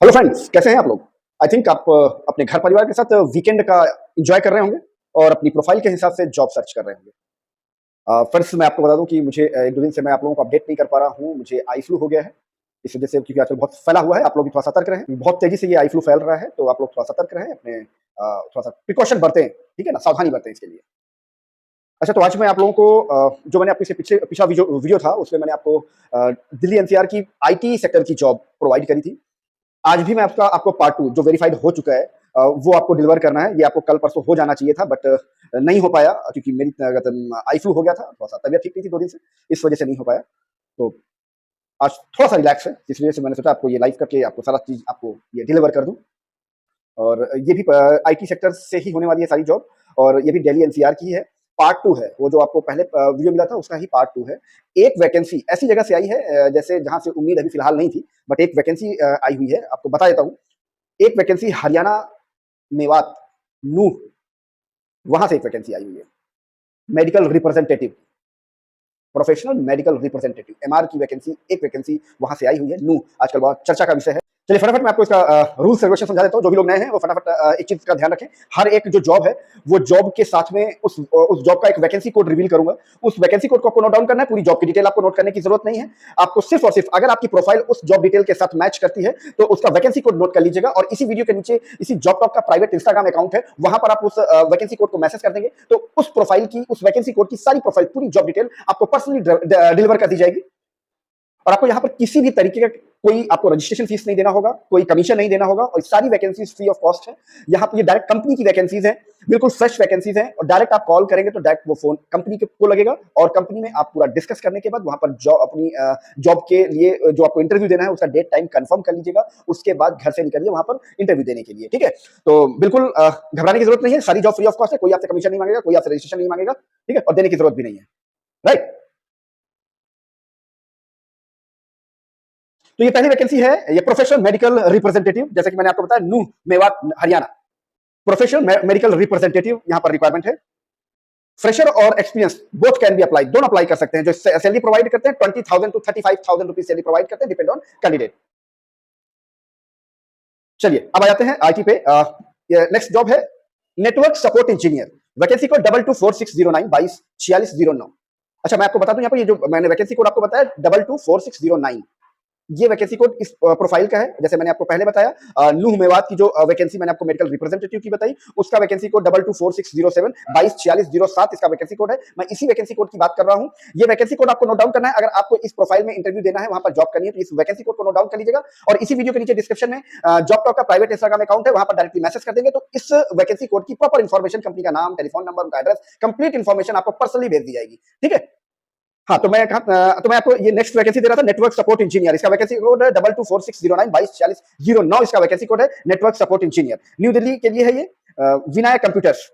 Hello friends, कैसे हैं आप लोग? आई थिंक आप अपने घर परिवार के साथ वीकेंड का एंजॉय कर रहे होंगे और अपनी प्रोफाइल के हिसाब से जॉब सर्च कर रहे होंगे। फ्रेंड्स, मैं आपको बता दूं कि मुझे 1-2 दिन से मैं आप लोगों को अपडेट नहीं कर पा रहा हूं। मुझे आई फ्लू हो गया है। इस वजह से, क्योंकि आजकल बहुत फैला हुआ है, आप लोग भी थोड़ा सतर्क रहें। बहुत तेजी से ये आई फ्लू फैल रहा है, तो आप लोग थोड़ा सतर्क रहें, अपने थोड़ा सा प्रिकॉशन बरतें, ठीक है ना? सावधानी बरतें इसके लिए। अच्छा, तो आज मैं आप लोगों को जो मैंने अपने से पिछला वीडियो था, उसमें मैंने आपको दिल्ली एनसीआर की आईटी सेक्टर की जॉब प्रोवाइड करी थी। आज भी मैं आपको पार्ट 2 जो वेरीफाइड हो चुका है, वो आपको डिलीवर करना है। ये आपको कल परसों हो जाना चाहिए था, बट नहीं हो पाया, क्योंकि मेरी आई फ्लू हो गया था, थोड़ा-सा तबीयत ठीक नहीं थी 2 दिन से, इस वजह से नहीं हो पाया। तो आज थोड़ा-सा रिलैक्स है, इस वजह से मैंने सोचा आपको ये लाइव करके आपको सारा चीज़ आपको ये डिलीवर कर दूँ। और ये भी आईटी सेक्टर से ही होने वाली है सारी जॉब, और ये भी दिल्ली एनसीआर की है। पार्ट 2 है, वो जो आपको पहले वीडियो मिला था उसका ही पार्ट 2 है। एक वैकेंसी ऐसी जगह से आई है, जैसे जहाँ से उम्मीद अभी फिलहाल नहीं थी, बट एक वैकेंसी आई हुई है, आपको बता देता हूँ। एक वैकेंसी हरियाणा, मेवात, नूह, वहाँ से एक वैकेंसी आई हुई है। Medical representative, professional medical representative, MR की वैकेंसी, एक वैकेंसी वहाँ से आई हुई है। नूह आजकल बहुत चर्चा का विषय है। चलिए फटाफट मैं आपको इसका रूल्स रेगुलेशन समझा देता हूँ। जो भी लोग नए हैं वो फटाफट एक चीज का ध्यान रखें। हर एक जो जॉब है, वो जॉब के साथ में उस जॉब का एक वैकेंसी कोड रिवील करूंगा। उस वैकेंसी कोड को आपको नोट डाउन करना है। पूरी जॉब की डिटेल आपको नोट करने की जरूरत नहीं है। आपको सिर्फ और सिर्फ, अगर आपकी प्रोफाइल उस जॉब डिटेल के साथ मैच करती है, तो उसका वैकेंसी कोड नोट कर लीजिएगा, और इसी वीडियो के नीचे इसी जॉब टॉप का प्राइवेट इंस्टाग्राम अकाउंट है, वहां पर आप उस वैकेंसी कोड को मैसेज कर देंगे, तो उस प्रोफाइल की, उस वैकेंसी कोड की सारी प्रोफाइल, पूरी जॉब डिटेल आपको पर्सनली डिलीवर कर दी जाएगी। और आपको यहाँ पर किसी भी तरीके का कोई आपको रजिस्ट्रेशन फीस नहीं देना होगा, कोई कमीशन नहीं देना होगा, और सारी वैकेंसीज फ्री ऑफ कॉस्ट है। यहाँ पर ये डायरेक्ट कंपनी की वैकेंसीज है, बिल्कुल फ्रेश वैकेंसीज है, और डायरेक्ट आप कॉल करेंगे तो डायरेक्ट वो फोन कंपनी को लगेगा, और कंपनी में आप पूरा डिस्कस करने के बाद वहां पर अपनी जॉब के लिए जो आपको इंटरव्यू देना है, उसका डेट टाइम कंफर्म कर लीजिएगा। उसके बाद घर से निकलिए वहां पर इंटरव्यू देने के लिए, ठीक है? तो बिल्कुल घबराने की जरूरत नहीं है। सारी जॉब फ्री ऑफ कॉस्ट है, कोई आपसे कमीशन नहीं मांगेगा, कोई आपसे रजिस्ट्रेशन नहीं मांगेगा, ठीक है? और देने की जरूरत भी नहीं है, राइट? तो ये पहली वैकेंसी है, ये प्रोफेशनल मेडिकल रिप्रेजेंटेटिव, जैसे कि मैंने आपको बताया, Nuh, Mewat, Haryana. Professional medical representative यहाँ पर रिक्वायरमेंट है। फ्रेशर और experience both can be apply, दोनों अप्लाई कर सकते हैं। जो सैलरी प्रोवाइड करते हैं 20,000 टू 35,000 रुपीज सैलरी प्रोवाइड करते हैं, डिपेंड ऑन कैंडिडेट। चलिए अब आ जाते हैं आईटी पे। नेक्स्ट जॉब है network support engineer. Vacancy code 224609 224609। अच्छा, मैं आपको बता दूं, यहाँ पर ये जो मैंने वैकेंसी कोड आपको बताया 224609, ये वैकेंसी कोड इस प्रोफाइल का है। जैसे मैंने आपको पहले बताया, नूह मेवात की जो वैकेंसी मैंने आपको मेडिकल रिप्रेजेंटेटिव की बताई, उसका वैकेंसी कोड 224607 224607 इसका वैकेंसी कोड है। मैं इसी वैकेंसी कोड की बात कर रहा हूं। ये वैकेंसी कोड आपको नोट डाउन करना है। अगर आपको इस प्रोफाइल में इंटरव्यू देना है, वहां पर जॉब करनी है, तो इस वैकेंसी कोड को नोट डाउन कर लीजिएगा, और इसी वीडियो के नीचे डिस्क्रिप्शन में जॉब टॉप का प्राइवेट इंस्टाग्राम अकाउंट है, वहां पर डायरेक्टली मैसेज कर देंगे, तो इस वैकेंसी कोड की प्रॉपर इन्फॉर्मेशन, कंपनी का नाम, टेलीफोन नंबर, उनका एड्रेस, कंप्लीट इन्फॉर्मेशन आपको पर्सनली भेज दी जाएगी, ठीक है? हाँ, तो मैं आपको ये नेक्स्ट वैकेंसी दे रहा था, नेटवर्क सपोर्ट इंजीनियर। इसका वैकेंसी कोड है 224609 224609, इसका वैकेंसी कोड है network support engineer. New Delhi के लिए है ये। विनायक कंप्यूटर्स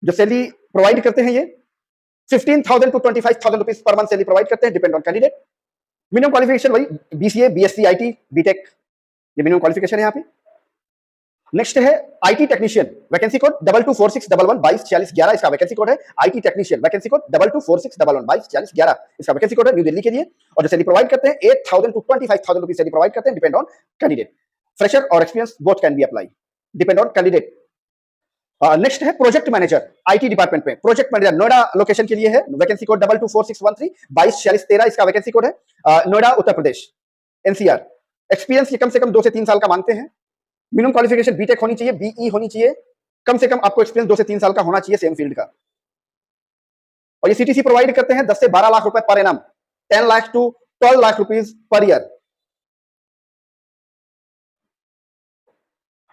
जो सैलरी प्रोवाइड करते हैं, ये 15,000 to 25,000 rupees per month salary provide करते हैं, depend on candidate. Minimum qualification वही बीसीए, बीएससी, आईटी, बीटेक, ये मिनिमम क्वालिफिकेशन है यहाँ पे। नेक्स्ट है आईटी टेक्नीशियन। वैकेंसी कोड 224611 224611, इसका वैकेंसी कोड है आईटी टेक्नीशियन। वैकेंसी कोड 224611 224611, इसका वैकेंसी कोड है न्यू दिल्ली के लिए। और जो सैलरी प्रोवाइड करते हैं 8,000 टू 25,000 रुपीज सैलरी प्रोवाइड करते हैं, डिपेंड ऑन कैंडिडेट। फ्रेशर और experience both can be apply, depend on candidate. Next है प्रोजेक्ट मैनेजर आईटी डिपार्टमेंट में। प्रोजेक्ट मैनेजर नोएडा लोकेशन के लिए है। वैकेंसी कोड 224613 224613, इसका वैकेंसी कोड है। नोएडा, उत्तर प्रदेश, एनसीआर। एक्सपीरियंस ये कम से कम 2 से 3 साल का मांगते हैं। मिनिमम क्वालिफिकेशन बीटेक होनी चाहिए, बीई होनी चाहिए। कम से कम आपको एक्सपीरियंस 2 से 3 साल का होना चाहिए सेम फील्ड का। और ये सीटीसी प्रोवाइड करते हैं 10 से 12 लाख रुपए per annum, 10 lakh to 12 lakh rupees per year.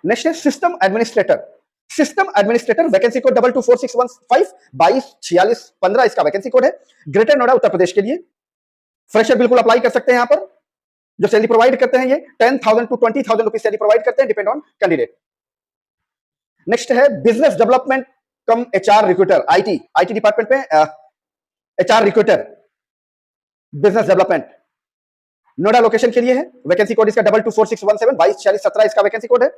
Next है system administrator. System administrator, vacancy code 224615 224615, इसका वैकेंसी कोड है। ग्रेटर नोएडा, उत्तर प्रदेश के लिए। फ्रेशर बिल्कुल अप्लाई कर सकते हैं। यहाँ पर जो सैलरी प्रोवाइड करते हैं, ये 10,000 टू 20,000 रुपीज सैलरी प्रोवाइड करते हैं, डिपेंड ऑन कैंडिडेट। नेक्स्ट है business development cum HR recruiter, IT department में HR recruiter, business development, Noida location के लिए है। वैकेंसी कोड इसका 224617 224617, इसका वैकेंसी कोड है।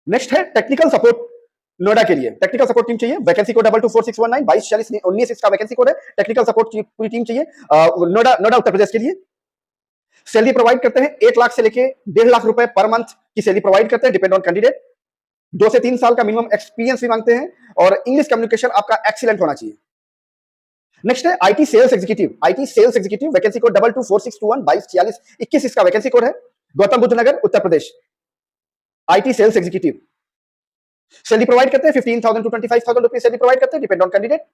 नेक्स्ट है टेक्निकल सपोर्ट, नोएडा के लिए टेक्निकल सपोर्ट टीम चाहिए। वैकेंसी कोड 224619 224619, इसका वैकेंसी कोड है। टेक्निकल सपोर्ट पूरी टीम चाहिए, नोएडा उत्तर प्रदेश के लिए। सैलरी प्रोवाइड करते हैं 1 लाख से लेके 1.5 लाख रुपए पर मंथ की सैलरी प्रोवाइड करते हैं, डिपेंड ऑन कैंडिडेट। 2 से 3 साल का मिनिमम एक्सपीरियंस भी मांगते हैं और इंग्लिश कम्युनिकेशन आपका एक्सीलेंट होना चाहिए। नेक्स्ट है IT sales executive. IT sales executive, vacancy code 224621 224621 इसका वैकेंसी कोड है, Gautam Buddh Nagar, Uttar Pradesh. IT sales executive salary provide करते हैं 15,000 टू 25,000 रुपीज सैलरी प्रोवाइड करते हैं, depend on candidate.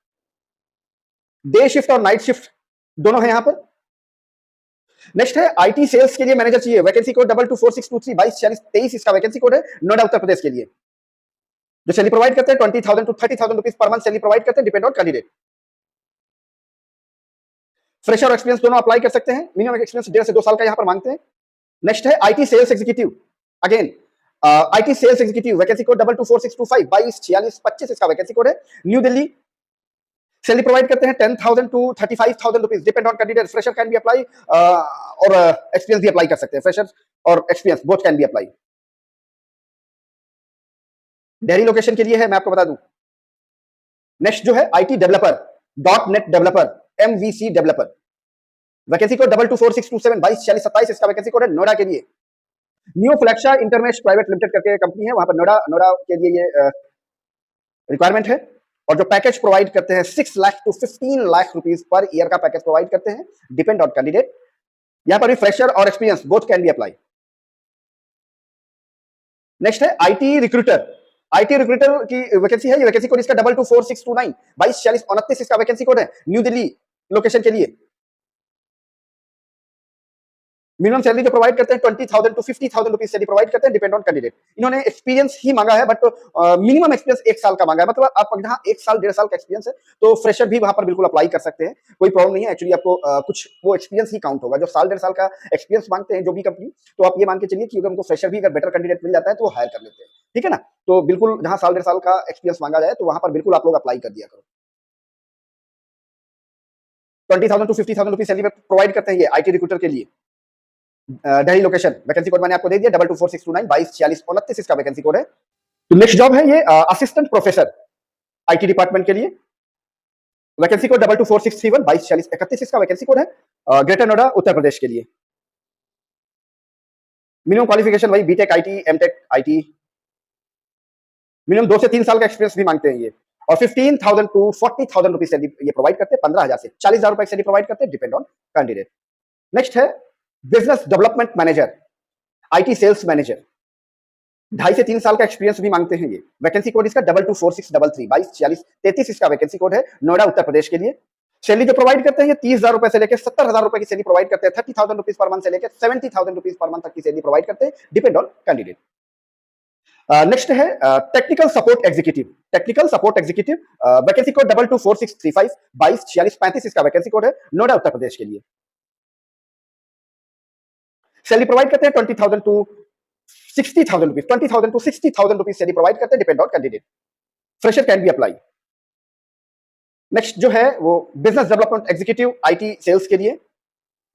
Day shift और नाइट शिफ्ट दोनों है यहां पर। नेक्स्ट है आईटी सेल्स के लिए मैनेजर चाहिए, वैकेंसी कोड 224623 224623 इसका वैकेंसी कोड है, नोएडा उत्तर प्रदेश के लिए। जो सैलरी प्रोवाइड करते हैं 20,000 to 30,000 rupees per month salary provide करते हैं, डिपेंड ऑन कैंडिडेट। फ्रेशर और एक्सपीरियंस दोनों अप्लाई कर सकते हैं, मिनिमम एक्सपीरियंस 1.5 से 2 साल का यहां पर मांगते हैं। नेक्स्ट है IT sales executive, again IT sales executive, vacancy code 224625 224625 इसका वैकेंसी कोड है, न्यू दिल्ली। सैलरी प्रोवाइड करते हैं 10,000 to 35,000 rupees, depend on candidate. Fresher can be apply और एक्सपीरियंस भी अप्लाई कर सकते हैं, फ्रेशर और experience both can be apply. Delhi location के लिए है, मैं आपको बता दूं। नेक्स्ट जो है IT developer, dot net developer, MVC developer, vacancy code 224627 224627 इसका वैकेंसी कोड है, नोएडा के लिए। न्यू फ्लैक्शा इंटरमेश प्राइवेट लिमिटेड करके कंपनी है, वहां पर नोएडा के लिए ये रिक्वायरमेंट है। और जो पैकेज प्रोवाइड करते हैं 6 lakh to 15 lakh rupees per year का पैकेज प्रोवाइड करते हैं, डिपेंड ऑन कैंडिडेट। यहां पर भी फ्रेशर और experience both can be apply. Next है आईटी रिक्रूटर। आईटी रिक्रूटर की वैकेंसी है, ये वैकेंसी कोड इसका 224629 224629 इसका वैकेंसी कोड है, न्यू दिल्ली लोकेशन के लिए। मिनिमम सैलरी जो प्रोवाइड करते हैं 20,000 टू 50,000 रुपीज सैलरी प्रोवाइड करते हैं, डिपेंड ऑन कैंडिडेट। इन्होंने एक्सपीरियंस ही मांगा है, बट मिनिमम एक्सपीरियंस 1 साल का मांगा है, मतलब आप जहां 1 साल 1.5 साल का एक्सपीरियंस है तो फ्रेशर भी वहां पर बिल्कुल अप्लाई कर सकते हैं, कोई प्रॉब्लम नहीं है। एक्चुअली आपको कुछ वो एक्सपीरियंस ही काउंट होगा, जो साल 1.5 साल का एक्सपीरियंस मांगते हैं जो भी कंपनी, तो आप ये मान के चलिए कि अगर उनको फ्रेशर भी अगर बेटर कैंडिडेट मिल जाता है तो वो हायर कर लेते हैं, ठीक है ना। तो बिल्कुल जहां साल 1.5 साल का एक्सपीरियंस मांगा जाए तो वहां पर बिल्कुल आप लोग अप्लाई कर दिया करो। 20,000 टू 50,000 रुपीज सैलरी प्रोवाइड करते हैं ये आईटी रिक्रूटर के लिए। दिल्ली लोकेशन, वैकेंसी कोड मैंने आपको दे दिया 224629 224629 इसका वैकेंसी कोड है। तो नेक्स्ट जॉब है ये असिस्टेंट प्रोफेसर आईटी डिपार्टमेंट के लिए, वैकेंसी कोड 224631 224631 इसका वैकेंसी कोड है, ग्रेटर नोएडा उत्तर प्रदेश के लिए। मिनिमम क्वालिफिकेशन वही BTech IT, MTech IT, minimum 2 से 3 साल का एक्सपीरियंस भी मांगते हैं ये। और 15,000 टू 40,000 रुपीज सैलरी ये प्रोवाइड करते हैं, 15,000 से 40,000 रुपए सैलरी प्रोवाइड करते हैं, डिपेंड ऑन कैंडिडेट। नेक्स्ट है business development manager, IT sales manager, 2.5 से 3 साल का एक्सपीरियंस भी मांगते हैं ये। वैकेंसी कोड इसका 224633 224633 इसका वैकेंसी कोड है, नोएडा उत्तर प्रदेश के लिए। सैलरी जो प्रोवाइड करते हैं ये 30,000 रुपए से लेकर 70,000 रुपए की सैलरी प्रोवाइड करते हैं, 30,000 रुपीज पर मंथ से लेकर 70,000 रुपीज पर मंथ तक की सैलरी प्रोवाइड करते हैं, डिपेंड ऑन कैंडिडेट। नेक्स्ट है technical support executive. Technical support executive, vacancy code 224635 224635 इसका वैकेंसी कोड है, नोएडा उत्तर प्रदेश के लिए। सैलरी प्रोवाइड करते हैं 20,000 to 60,000 rupees, 20,000 to 60,000 rupees salary provide करते हैं, depend on candidate. Fresher can be apply. Next जो है वो business development executive IT sales के लिए,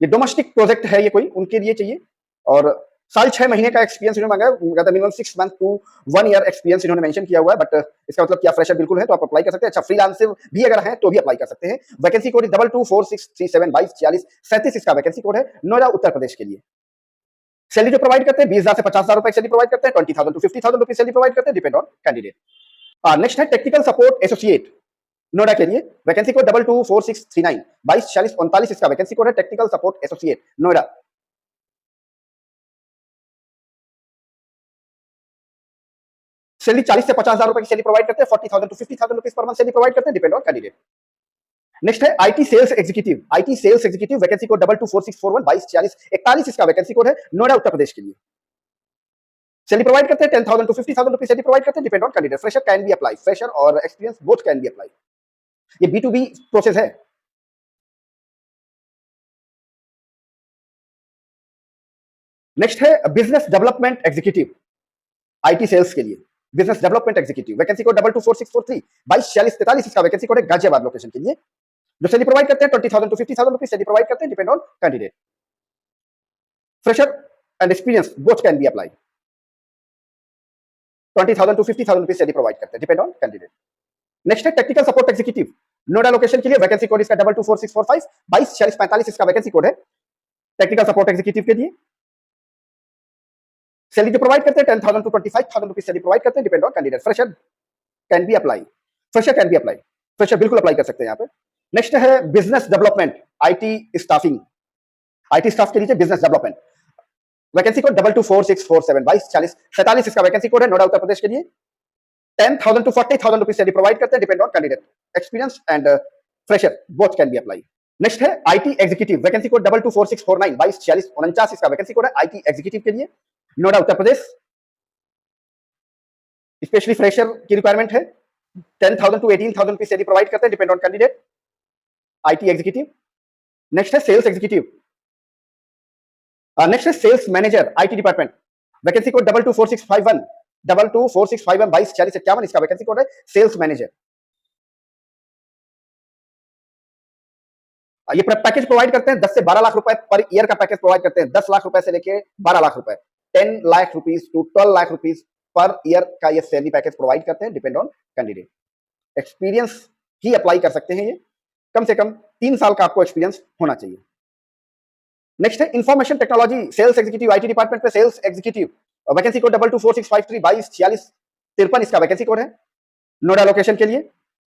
ये डोमेस्टिक प्रोजेक्ट है, ये कोई उनके लिए चाहिए। और साल 6 महीने का एक्सपीरियंस इन्होंने मांगा है, minimum 6 month to 1 year experience इन्होंने मेंशन किया हुआ है, बट इसका मतलब क्या फ्रेशर बिल्कुल है तो आप अप्लाई कर सकते हैं। अच्छा, फ्रीलांसर भी अगर है तो भी अप्लाई कर सकते हैं। वैकेंसी कोड 224637 224637 इसका वैकेंसी कोड है, नोएडा उत्तर प्रदेश के लिए। सैलरी जो प्रोवाइड करते हैं 20,000 से 50,000 रुपए सैलरी प्रोवाइड करते हैं, 20,000 टू 50,000 रुपीज सैलरी प्रोवाइड करते हैं, डिपेंड ऑन कैंडिडेट। नेक्स्ट है टेक्निकल सपोर्ट एसोसिएट, नोएडा के लिए। वैकेंसी कोड 224639 224639 इसका वैकेंसी कोड है, technical support associate, Noida. Salary 40 से 50,000 रुपए की सैलरी प्रोवाइड करते हैं, 40,000 to 50,000 rupees per month salary provide करते हैं, डिपेंड ऑन कैंडिडेट। नेक्स्ट है IT sales executive. IT sales executive, vacancy code 224641 224641 इसका वैकेंसी कोड है, नोएडा उत्तर प्रदेश के लिए। सैलरी प्रोवाइड करते हैं 10,000 टू 50,000 रुपीज सैलरी प्रोवाइड करते हैं, depend on candidate. Fresher can be apply, fresher और experience both can be apply. ये B2B प्रोसेस है। नेक्स्ट है business development executive IT sales के लिए, business development executive, vacancy code 224643 224643 इसका वैकेंसी कोड है, गाजियाबाद लोकेशन के लिए। जो सैलरी प्रोवाइड करते हैं 20,000 टू 50,000 रुपीज सैलरी प्रोवाइड करते हैं, depend on candidate. Fresher and experience both can be apply. 20,000 to 50,000 rupees salary provide करते हैं, डिपेंड ऑन कैंडिडेट। नेक्स्ट है technical support executive, Noida location के लिए। वैकेंसी कोड इसका 224645 224645 इसका वैकेंसी कोड है, टेक्निकल सपोर्ट एग्जीक्यूटिव के लिए सैलरी जो प्रोवाइड करते हैं 10,000 to 25,000 रुपीज सैलरी प्रोवाइड करते हैं, depend on candidate. Fresher can be apply, fresher can be apply, fresher बिल्कुल अप्लाई कर सकते हैं यहाँ पे। नेक्स्ट है business development, IT staffing, IT staff के नीचे बिजनेस डेवलपमेंट, वैकेंसी कोड 224647 2240 47 इसका वैकेंसी कोड है, नोएडा उत्तर प्रदेश के लिए। 10,000 to 40,000 रुपीज सैलरी प्रोवाइड करते हैं, depend on candidate experience and fresher both can be apply. Next है आईटी एग्जीक्यूटिव, वैकेंसी कोड 224649 2240 49 इसका वैकेंसी कोड है, आईटी एग्जीक्यूटिव के लिए, नोएडा उत्तर प्रदेश। स्पेशली फ्रेशर की रिक्वायरमेंट है, 10,000 to 18,000 रुपीज सैलरी प्रोवाइड करते हैं, depend on candidate, IT executive. Next है सेल्स एग्जीक्यूटिव, नेक्स्ट है sales manager, IT department, vacancy code 224651 224651 2240 51 इसका वैकेंसी कोड है, सेल्स मैनेजर। ये पैकेज प्रोवाइड करते हैं 10 से 12 लाख रुपए पर ईयर का पैकेज प्रोवाइड करते हैं, 10 लाख रुपए से लेके 12 लाख रुपए, 10 lakh rupees to 12 lakh rupees per year का ये सैलरी पैकेज प्रोवाइड करते हैं, डिपेंड ऑन कैंडिडेट एक्सपीरियंस ही अप्लाई कर सकते हैं। ये कम से कम 3 साल का आपको एक्सपीरियंस होना चाहिए। नेक्स्ट है information technology, sales executive, IT department पे सेल्स एग्जीक्यूटिव, वैकेंसी कोड 224653 2240 53 इसका वैकेंसी कोड है, नोएडा लोकेशन के लिए।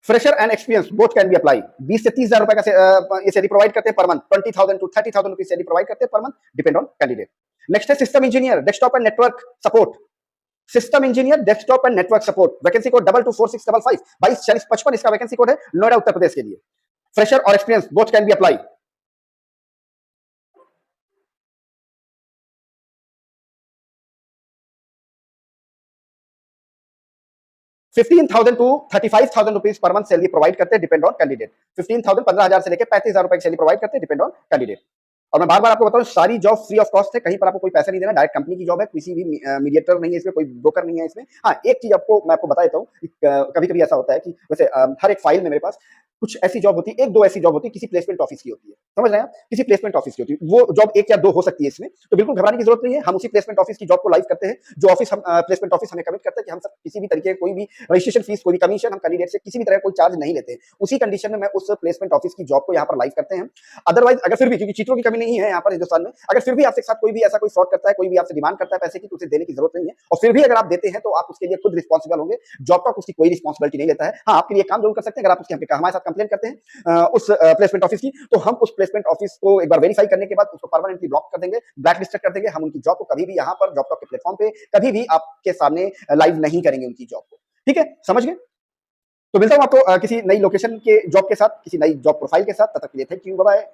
Fresher and experience both can be apply, 20 से 30,000 रुपए का ये सैलरी प्रोवाइड करते हैं per month, 20,000 to 30,000 rupees salary provide करते हैं per month, depend on candidate. Next है system engineer, desktop and network support, system engineer desktop and network support, vacancy code 224655 2240 55 इसका वैकेंसी कोड है, नोएडा उत्तर प्रदेश के लिए। फ्रेशर और experience both can be apply. 15,000 to 35,000 rupees per month salary provide करते हैं, depend on candidate. 15,000 15,000 से लेकर 35,000 रुपए की सैलरी प्रोवाइड करते हैं, डिपेंड ऑन कैंडिडेट। और मैं बार बार आपको बताऊं, सारी जॉब फ्री ऑफ कॉस्ट है, कहीं पर आपको कोई पैसा नहीं देना, डायरेक्ट कंपनी की जॉब है, किसी भी मीडिएटर नहीं है इसमें, कोई ब्रोकर नहीं है इसमें। हाँ, एक चीज आपको मैं आपको बता देता हूँ, कभी कभी ऐसा होता है कि वैसे हर एक फाइल में मेरे पास कुछ ऐसी जॉब होती है, एक दो ऐसी जॉब होती है, किसी प्लेसमेंट ऑफिस की होती है, समझ रहे हैं आप, किसी प्लेसमेंट ऑफिस की होती है, वो जॉब एक या दो हो सकती है इसमें, तो बिल्कुल घबराने की जरूरत नहीं है। हम उसी प्लेसमेंट ऑफिस की जॉब को लाइव करते हैं, जो ऑफिस हम प्लेसमेंट ऑफिस हमें कमिट करता है कि हम सब किसी भी तरीके कोई भी रजिस्ट्रेशन फीस, कोई भी कमीशन हम कैंडिडेट से किसी भी तरह कोई चार्ज नहीं लेते हैं। उसी कंडीशन में मैं उस प्लेसमेंट ऑफिस की जॉब को यहाँ पर लाइव करते हैं। अदरवाइज अगर फिर भी, क्योंकि चीटरों की कमी नहीं है यहाँ पर हिंदुस्तान में, अगर फिर भी आपके साथ कोई भी ऐसा कोई फ्रॉड करता है, कोई भी आपसे डिमांड करता है पैसे की, तो उसे देने की जरूरत नहीं है। और फिर भी अगर आप देते हैं तो आप उसके लिए खुद रिस्पॉन्सिबल होंगे, जॉब का उसकी कोई रिस्पॉन्सिबिलिटी नहीं लेता है। हाँ, आपके लिए काम जरूर कर सकते हैं, अगर आप उसके हमारे साथ कंप्लेन करते हैं उस प्लेसमेंट ऑफिस की, तो हम उस प्लेसमेंट ऑफिस को एक बार वेरीफाई करने के बाद उसको परमानेंटली ब्लॉक कर देंगे, ब्लैक लिस्ट कर देंगे। हम उनकी जॉब को कभी भी यहाँ पर जॉब टॉक के प्लेटफॉर्म पे कभी भी आपके सामने लाइव नहीं करेंगे उनकी जॉब को। ठीक है, समझ गए? तो मिलता हूं आपको किसी नई लोकेशन के जॉब के साथ, किसी नई जॉब प्रोफाइल के साथ। तब तक के लिए थैंक यू, बाय बाय।